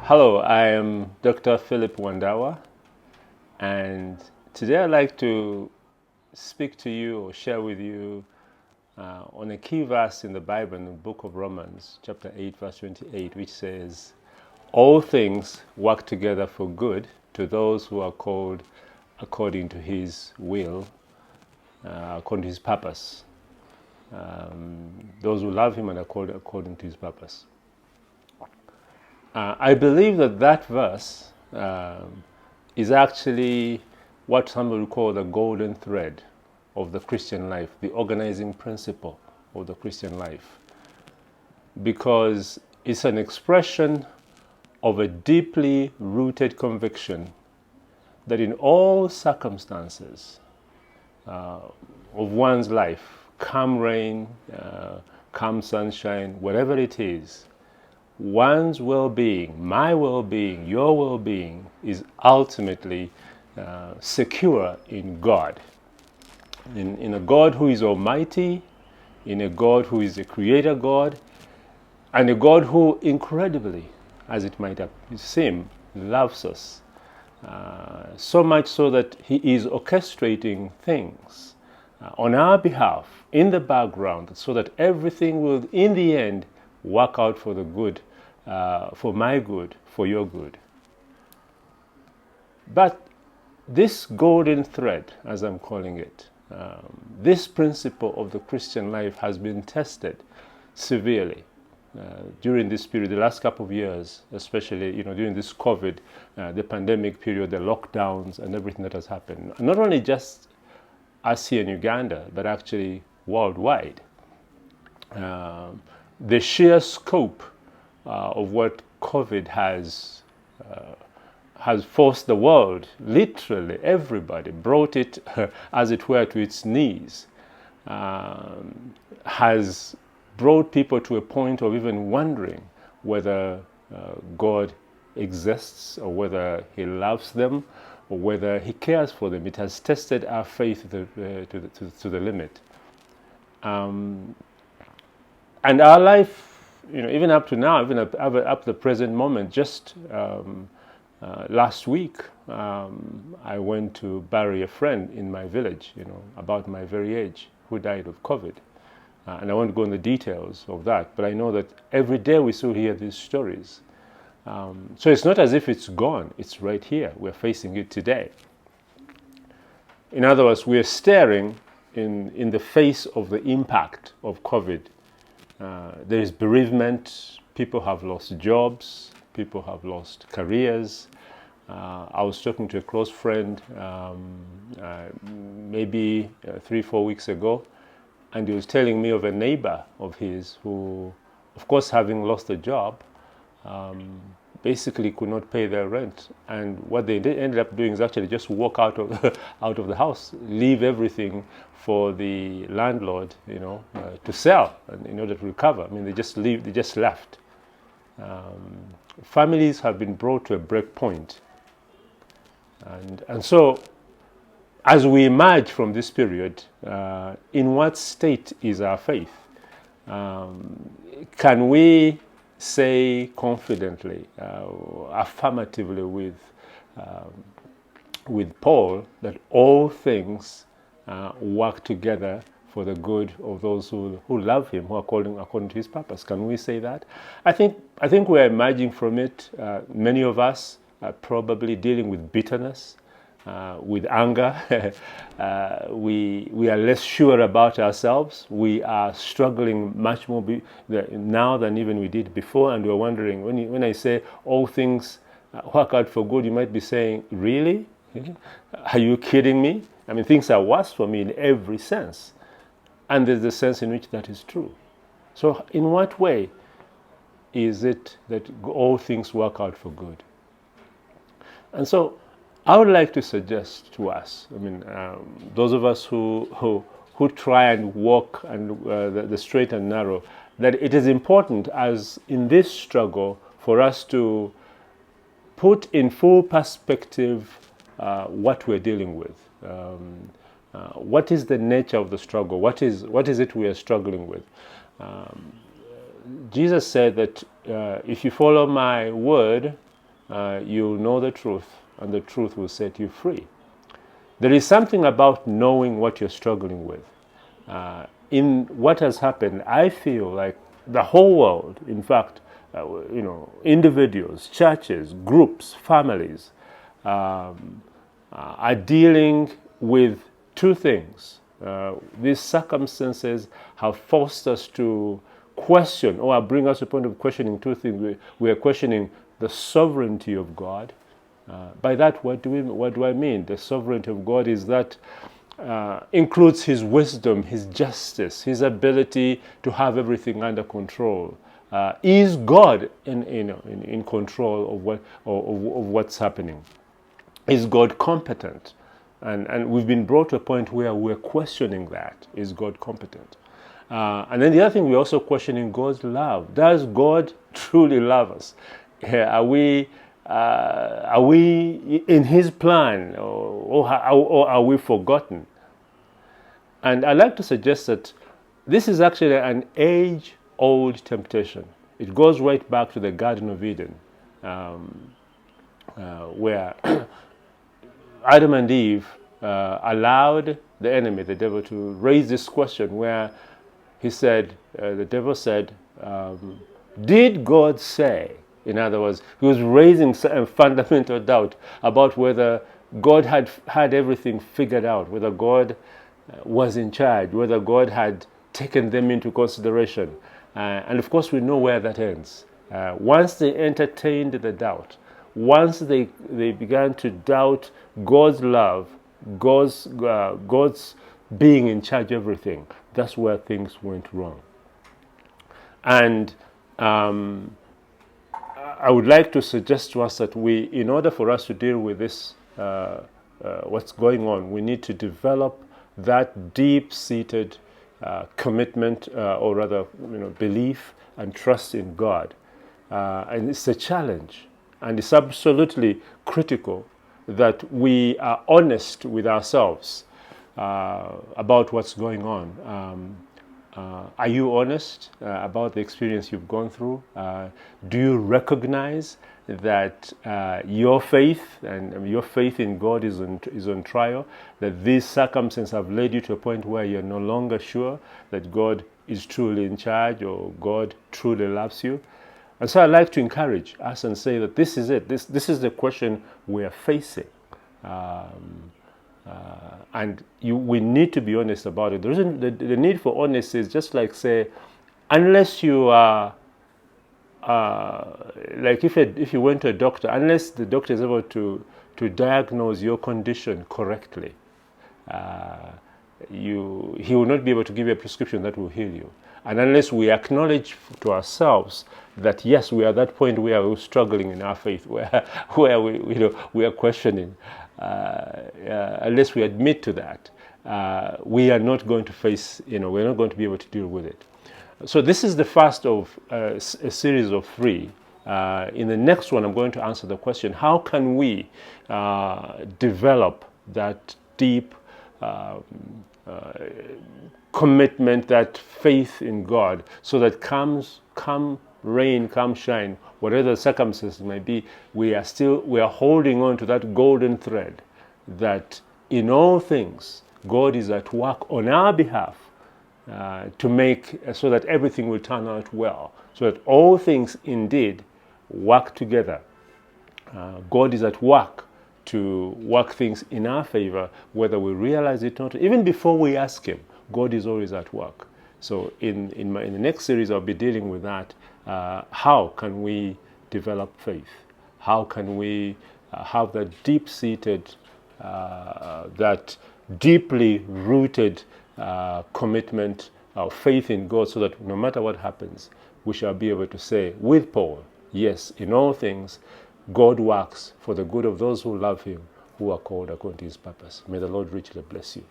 Hello, I am Dr. Philip Wandawa, and today I'd like to speak to you or share with you on a key verse in the Bible, in the book of Romans, chapter 8, verse 28, which says, "All things work together for good to those who are called according to His will, according to His purpose. Those who love Him and are called according to His purpose." I believe that verse is actually what some would call the golden thread of the Christian life, the organizing principle of the Christian life, because it's an expression of a deeply rooted conviction that in all circumstances of one's life, come rain, come sunshine, whatever it is, one's well-being, my well-being, your well-being is ultimately secure in God. In a God who is almighty, in a God who is a creator God, and a God who incredibly, as it might seem, loves us. So much so that He is orchestrating things on our behalf in the background so that everything will, in the end, work out for the good, for my good, for your good. But this golden thread, as I'm calling it, this principle of the Christian life has been tested severely during this period, the last couple of years, especially during this COVID, the pandemic period, the lockdowns and everything that has happened. Not only just us here in Uganda, but actually worldwide. The sheer scope of what COVID has forced the world, literally everybody, brought it, as it were, to its knees, has brought people to a point of even wondering whether God exists or whether He loves them or whether He cares for them. It has tested our faith to the limit. And our life, even up to now, even up to the present moment, just last week, I went to bury a friend in my village, about my very age, who died of COVID. And I won't go into the details of that, but I know that every day we still hear these stories. So it's not as if it's gone, it's right here. We're facing it today. In other words, we're staring in the face of the impact of COVID. There is bereavement, people have lost jobs, people have lost careers. I was talking to a close friend maybe 3-4 weeks ago, and he was telling me of a neighbor of his who, of course, having lost a job, basically could not pay their rent. And what they ended up doing is actually just walk out of out of the house, leave everything for the landlord, to sell in order to recover. I mean, they just left. Families have been brought to a break point. And so, as we emerge from this period, in what state is our faith? Can we say confidently, affirmatively with Paul, that all things work together for the good of those who love Him, who are called according to His purpose? Can we say that? I think we're emerging from it. Many of us are probably dealing with bitterness, with anger. We are less sure about ourselves. We are struggling much more now than even we did before, and we're wondering, when I say all things work out for good, you might be saying, really? Are you kidding me? I mean, things are worse for me in every sense. And there's the sense in which that is true. So in what way is it that all things work out for good? And so I would like to suggest to us, those of us who try and walk and the straight and narrow, that it is important, as in this struggle, for us to put in full perspective what we're dealing with. What is the nature of the struggle? What is it we are struggling with? Jesus said that if you follow my word, you'll know the truth, and the truth will set you free. There is something about knowing what you're struggling with. In what has happened, I feel like the whole world, in fact, individuals, churches, groups, families, are dealing with two things. These circumstances have forced us to question, or bring us to the point of questioning two things. We are questioning the sovereignty of God. By that, what do I mean? The sovereignty of God is that includes His wisdom, His justice, His ability to have everything under control. Is God in control of what's happening? Is God competent? And we've been brought to a point where we're questioning that. Is God competent? And then the other thing, we're also questioning God's love. Does God truly love us? Are we in His plan, or are we forgotten? And I'd like to suggest that this is actually an age-old temptation. It goes right back to the Garden of Eden, where Adam and Eve allowed the enemy, the devil, to raise this question where the devil said, did God say? In other words, he was raising a fundamental doubt about whether God had everything figured out, whether God was in charge, whether God had taken them into consideration. And of course, we know where that ends. Once they entertained the doubt, once they began to doubt God's love, God's being in charge of everything, that's where things went wrong. And I would like to suggest to us that in order for us to deal with this, what's going on, we need to develop that deep-seated commitment, or rather, belief and trust in God. And it's a challenge, and it's absolutely critical that we are honest with ourselves about what's going on. Are you honest about the experience you've gone through? Do you recognize that your faith and your faith in God is on trial? That these circumstances have led you to a point where you're no longer sure that God is truly in charge, or God truly loves you? And so I'd like to encourage us and say that this is it. This is the question we are facing. And we need to be honest about it. The need for honesty is just like, say, unless you are, like if you went to a doctor, unless the doctor is able to diagnose your condition correctly, he will not be able to give you a prescription that will heal you. And unless we acknowledge to ourselves that yes, we are at that point where we're struggling in our faith, where we are questioning, unless we admit to that, we are not going to face, we're not going to be able to deal with it. So this is the first of a series of 3. In the next one, I'm going to answer the question: how can we develop that deep commitment, that faith in God, so that come rain, come shine, whatever the circumstances may be, we are holding on to that golden thread, that in all things God is at work on our behalf to make so that everything will turn out well, so that all things indeed work together. God is at work to work things in our favor, whether we realize it or not. Even before we ask Him, God is always at work. So in the next series, I'll be dealing with that. How can we develop faith? How can we have that deep-seated, that deeply rooted commitment of faith in God, so that no matter what happens, we shall be able to say with Paul, yes, in all things, God works for the good of those who love Him, who are called according to His purpose. May the Lord richly bless you.